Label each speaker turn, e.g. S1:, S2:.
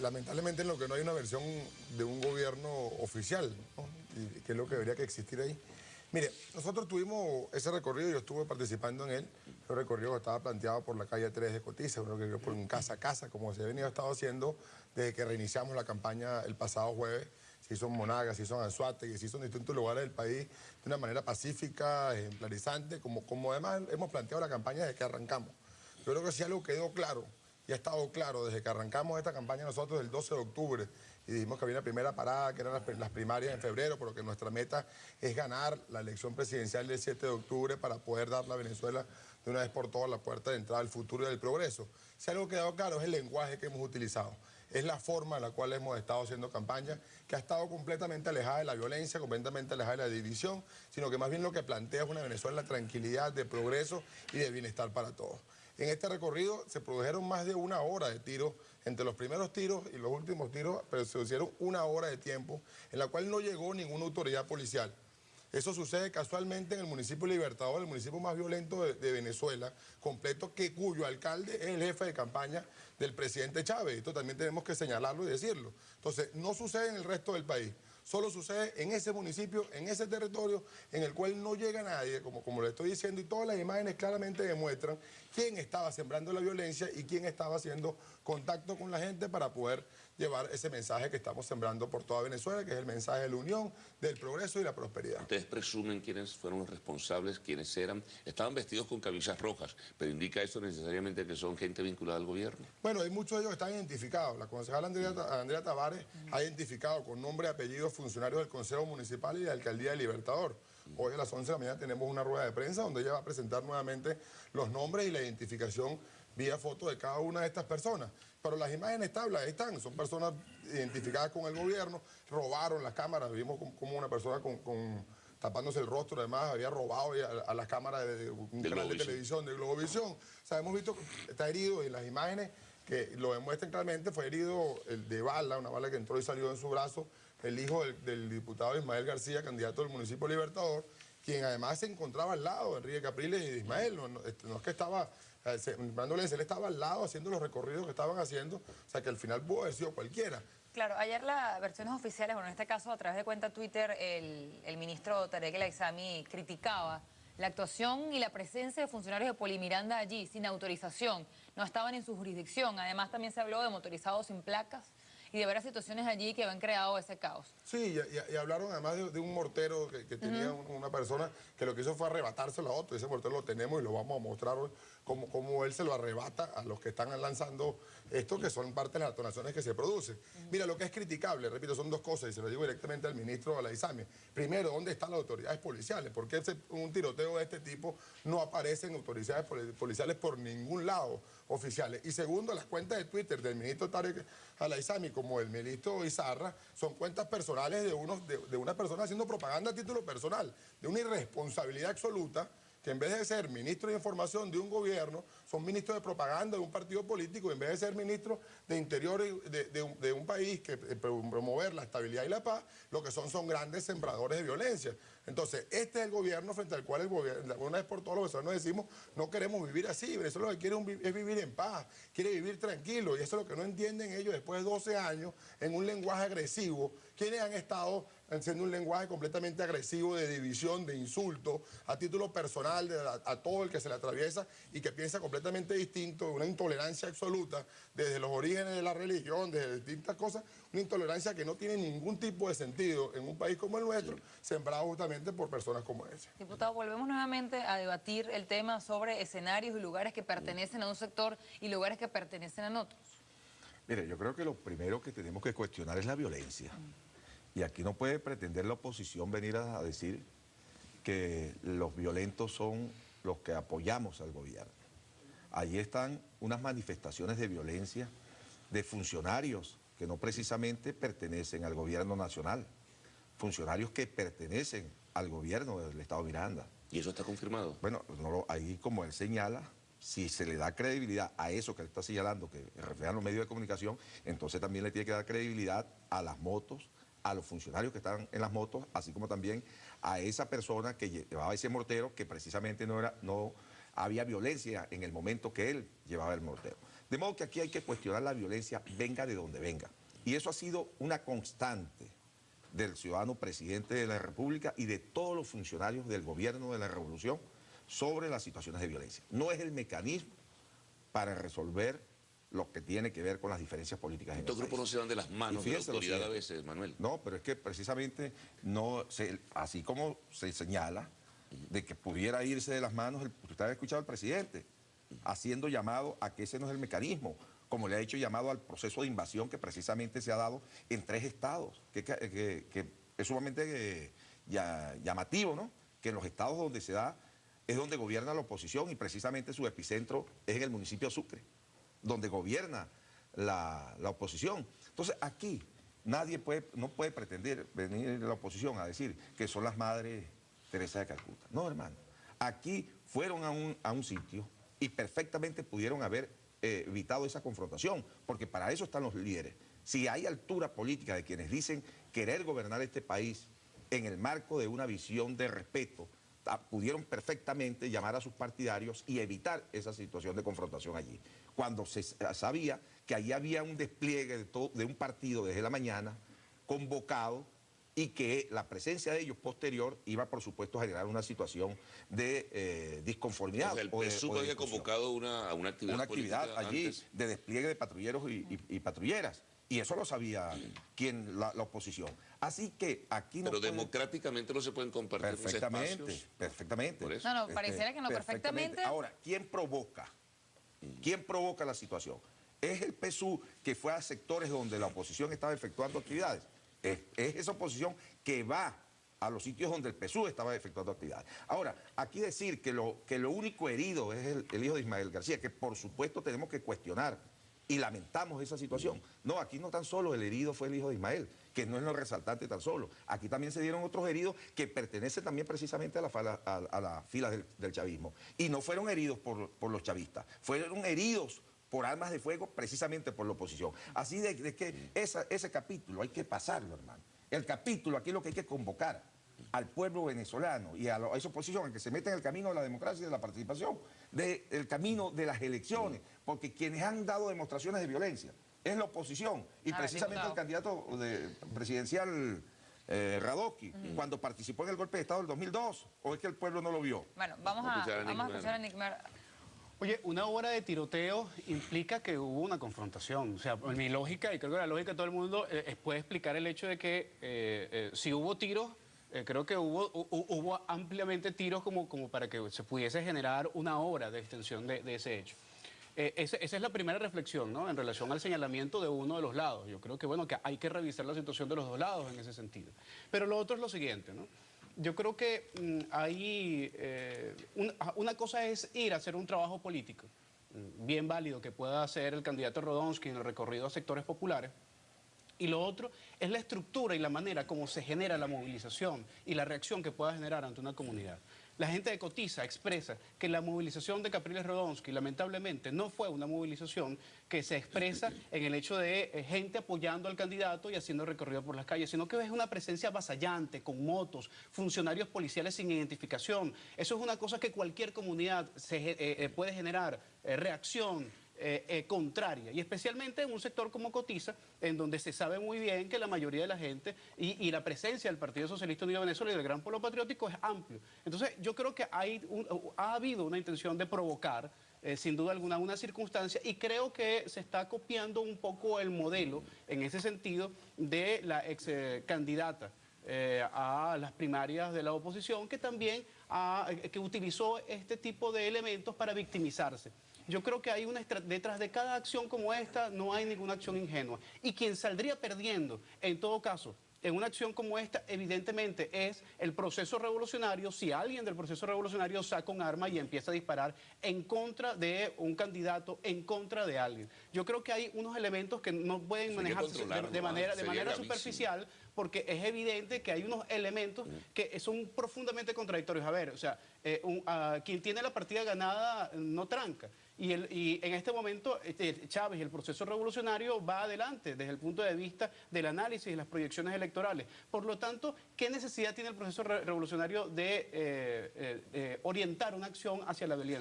S1: Lamentablemente en lo que no hay una versión de un gobierno oficial, ¿no? Y que es lo que debería que existir ahí. Mire, nosotros tuvimos ese recorrido, yo estuve participando en él, el recorrido que estaba planteado por la calle 3 de Cotiza, un recorrido por un casa a casa, como se ha venido estado haciendo desde que reiniciamos la campaña el pasado jueves. Se hizo en Monagas, se hizo en Anzoátegui, se hizo en distintos lugares del país de una manera pacífica, ejemplarizante, como además hemos planteado la campaña desde que arrancamos. Yo creo que si algo quedó claro y ha estado claro desde que arrancamos esta campaña nosotros el 12 de octubre y dijimos que había una primera parada, que eran las primarias en febrero, pero que nuestra meta es ganar la elección presidencial del 7 de octubre para poder darle a Venezuela de una vez por todas la puerta de entrada al futuro y del progreso. Si algo ha quedado claro es el lenguaje que hemos utilizado. Es la forma en la cual hemos estado haciendo campaña, que ha estado completamente alejada de la violencia, completamente alejada de la división, sino que más bien lo que plantea es una Venezuela de tranquilidad, de progreso y de bienestar para todos. En este recorrido se produjeron más de 1 hora de tiros, entre los primeros tiros y los últimos tiros, pero se hicieron 1 hora de tiempo en la cual no llegó ninguna autoridad policial. Eso sucede casualmente en el municipio Libertador, el municipio más violento de Venezuela, completo, cuyo alcalde es el jefe de campaña del presidente Chávez. Esto también tenemos que señalarlo y decirlo. Entonces, no sucede en el resto del país. Solo sucede en ese municipio, en ese territorio, en el cual no llega nadie, como le estoy diciendo, y todas las imágenes claramente demuestran quién estaba sembrando la violencia y quién estaba haciendo contacto con la gente para poder llevar ese mensaje que estamos sembrando por toda Venezuela, que es el mensaje de la unión, del progreso y la prosperidad.
S2: ¿Ustedes presumen quiénes fueron los responsables, quiénes eran? Estaban vestidos con camisas rojas, pero ¿indica eso necesariamente que son gente vinculada al gobierno?
S1: Bueno, hay muchos de ellos que están identificados. La concejala Andrea Tavares ha identificado con nombre y apellido funcionarios del Consejo Municipal y de la Alcaldía de Libertador. Hoy a las 11 de la mañana tenemos una rueda de prensa donde ella va a presentar nuevamente los nombres y la identificación vía foto de cada una de estas personas. Pero las imágenes tablas ahí están, son personas identificadas con el gobierno, robaron las cámaras, vimos como una persona tapándose el rostro, además había robado a las cámaras de un canal de televisión, de Globovisión. O sea, hemos visto que está herido y las imágenes que lo demuestran claramente, fue herido de bala, una bala que entró y salió en su brazo, el hijo del diputado Ismael García, candidato del municipio Libertador, quien además se encontraba al lado de Enrique Capriles y de Ismael, no es que estaba, él estaba al lado haciendo los recorridos que estaban haciendo, o sea que al final pudo haber sido cualquiera.
S3: Claro, ayer las versiones oficiales, bueno, en este caso a través de cuenta Twitter, el ministro Tarek El Aissami criticaba la actuación y la presencia de funcionarios de Polimiranda allí sin autorización, no estaban en su jurisdicción. Además también se habló de motorizados sin placas y de varias situaciones allí que habían creado ese caos.
S1: Sí, y hablaron además de un mortero que tenía una persona que lo que hizo fue arrebatárselo a otro. Ese mortero lo tenemos y lo vamos a mostrar hoy, cómo él se lo arrebata a los que están lanzando esto, que son parte de las detonaciones que se producen. Mira, lo que es criticable, repito, son dos cosas, y se lo digo directamente al ministro El Aissami. Primero, ¿dónde están las autoridades policiales? ¿Por qué un tiroteo de este tipo no aparecen autoridades policiales por ningún lado oficiales? Y segundo, las cuentas de Twitter del ministro Tarek El Aissami como el ministro Izarra son cuentas personales de una persona haciendo propaganda a título personal, de una irresponsabilidad absoluta, que en vez de ser ministro de información de un gobierno, son ministros de propaganda de un partido político, y en vez de ser ministro de interior de un país que promover la estabilidad y la paz, lo que son grandes sembradores de violencia. Entonces, este es el gobierno frente al cual el gobierno, una vez por todos los venezolanos decimos, no queremos vivir así, Venezuela lo que quiere es vivir en paz, quiere vivir tranquilo, y eso es lo que no entienden ellos después de 12 años en un lenguaje agresivo, quienes han estado haciendo un lenguaje completamente agresivo de división, de insulto, a título personal, a todo el que se le atraviesa y que piensa completamente distinto, una intolerancia absoluta desde los orígenes de la religión, desde distintas cosas, una intolerancia que no tiene ningún tipo de sentido en un país como el nuestro, sembrado justamente por personas como esa.
S3: Diputado, volvemos nuevamente a debatir el tema sobre escenarios y lugares que pertenecen a un sector y lugares que pertenecen a otros.
S4: Mire, yo creo que lo primero que tenemos que cuestionar es la violencia. Y aquí no puede pretender la oposición venir a decir que los violentos son los que apoyamos al gobierno. Allí están unas manifestaciones de violencia de funcionarios que no precisamente pertenecen al gobierno nacional, funcionarios que pertenecen al gobierno del Estado Miranda.
S2: ¿Y eso está confirmado?
S4: Bueno, ahí como él señala, si se le da credibilidad a eso que él está señalando, que reflejan los medios de comunicación, entonces también le tiene que dar credibilidad a las motos, a los funcionarios que están en las motos, así como también a esa persona que llevaba ese mortero, que precisamente no había violencia en el momento que él llevaba el mortero. De modo que aquí hay que cuestionar la violencia, venga de donde venga. Y eso ha sido una constante del ciudadano presidente de la República y de todos los funcionarios del gobierno de la revolución sobre las situaciones de violencia. No es el mecanismo para resolver lo que tiene que ver con las diferencias políticas en el país.
S2: Estos grupos no se van de las manos de la autoridad a veces, Manuel.
S4: No, pero es que precisamente, así como se señala de que pudiera irse de las manos, usted ha escuchado al presidente haciendo llamado a que ese no es el mecanismo, como le ha hecho llamado al proceso de invasión que precisamente se ha dado en 3 estados, que es sumamente llamativo, ¿no? Que en los estados donde se da es donde gobierna la oposición y precisamente su epicentro es en el municipio de Sucre, donde gobierna la oposición. Entonces aquí no puede pretender venir la oposición a decir que son las madres Teresa de Calcuta. No, hermano. Aquí fueron a un sitio y perfectamente pudieron haber evitado esa confrontación, porque para eso están los líderes. Si hay altura política de quienes dicen querer gobernar este país en el marco de una visión de respeto, pudieron perfectamente llamar a sus partidarios y evitar esa situación de confrontación allí. Cuando se sabía que allí había un despliegue de un partido desde la mañana, convocado, y que la presencia de ellos posterior iba, por supuesto, a generar una situación de disconformidad.
S2: O sea, el PSUV había convocado una actividad
S4: Una actividad allí
S2: antes
S4: de despliegue de patrulleros y patrulleras. Y eso lo sabía la oposición. Así que aquí no
S2: Pero democráticamente no se pueden compartir esos espacios.
S4: Perfectamente.
S2: Por eso.
S3: No, pareciera que no, perfectamente.
S4: Ahora, ¿quién provoca? ¿Quién provoca la situación? ¿Es el PSUV que fue a sectores donde la oposición estaba efectuando actividades? Es esa oposición que va a los sitios donde el PSUV estaba efectuando actividades. Ahora, aquí decir que lo único herido es el hijo de Ismael García, que por supuesto tenemos que cuestionar y lamentamos esa situación. No, aquí no tan solo el herido fue el hijo de Ismael, que no es lo resaltante tan solo. Aquí también se dieron otros heridos que pertenecen también precisamente a la fila del chavismo. Y no fueron heridos por los chavistas, fueron heridos por armas de fuego precisamente por la oposición. Así de que ese capítulo hay que pasarlo, hermano. El capítulo aquí es lo que hay que convocar al pueblo venezolano y a esa oposición a que se meta en el camino de la democracia y de la participación, el camino de las elecciones, porque quienes han dado demostraciones de violencia es la oposición y precisamente el candidato presidencial Radoki, cuando participó en el golpe de Estado del 2002, ¿o es que el pueblo no lo vio?
S3: Bueno, vamos a escuchar a Nickmer.
S5: Oye, una hora de tiroteo implica que hubo una confrontación. O sea, mi lógica, y creo que la lógica de todo el mundo, puede explicar el hecho de que si hubo tiros, creo que hubo ampliamente tiros como para que se pudiese generar una hora de extensión de ese hecho. Esa es la primera reflexión, ¿no? En relación al señalamiento de uno de los lados. Yo creo que, bueno, que hay que revisar la situación de los dos lados en ese sentido. Pero lo otro es lo siguiente, ¿no? Yo creo que una cosa es ir a hacer un trabajo político, bien válido, que pueda hacer el candidato Rodonsky en el recorrido a sectores populares, y lo otro es la estructura y la manera como se genera la movilización y la reacción que pueda generar ante una comunidad. La gente de Cotiza expresa que la movilización de Capriles Rodonsky, lamentablemente, no fue una movilización que se expresa en el hecho de gente apoyando al candidato y haciendo recorrido por las calles, sino que es una presencia avasallante, con motos, funcionarios policiales sin identificación. Eso es una cosa que cualquier comunidad puede generar reacción contraria, y especialmente en un sector como Cotiza, en donde se sabe muy bien que la mayoría de la gente y la presencia del Partido Socialista Unido de Venezuela y del Gran Polo Patriótico es amplio. Entonces yo creo que ha habido una intención de provocar, sin duda alguna, una circunstancia, y creo que se está copiando un poco el modelo, en ese sentido, de la ex candidata a las primarias de la oposición, que también que utilizó este tipo de elementos para victimizarse. Yo creo que hay detrás de cada acción como esta no hay ninguna acción ingenua. Y quien saldría perdiendo, en todo caso, en una acción como esta, evidentemente es el proceso revolucionario, si alguien del proceso revolucionario saca un arma y empieza a disparar en contra de un candidato, en contra de alguien. Yo creo que hay unos elementos que no pueden manejarse de manera superficial, porque es evidente que hay unos elementos que son profundamente contradictorios. A ver, o sea, quien tiene la partida ganada no tranca. Y en este momento Chávez y el proceso revolucionario va adelante desde el punto de vista del análisis y las proyecciones electorales. Por lo tanto, ¿qué necesidad tiene el proceso revolucionario de orientar una acción hacia la violencia?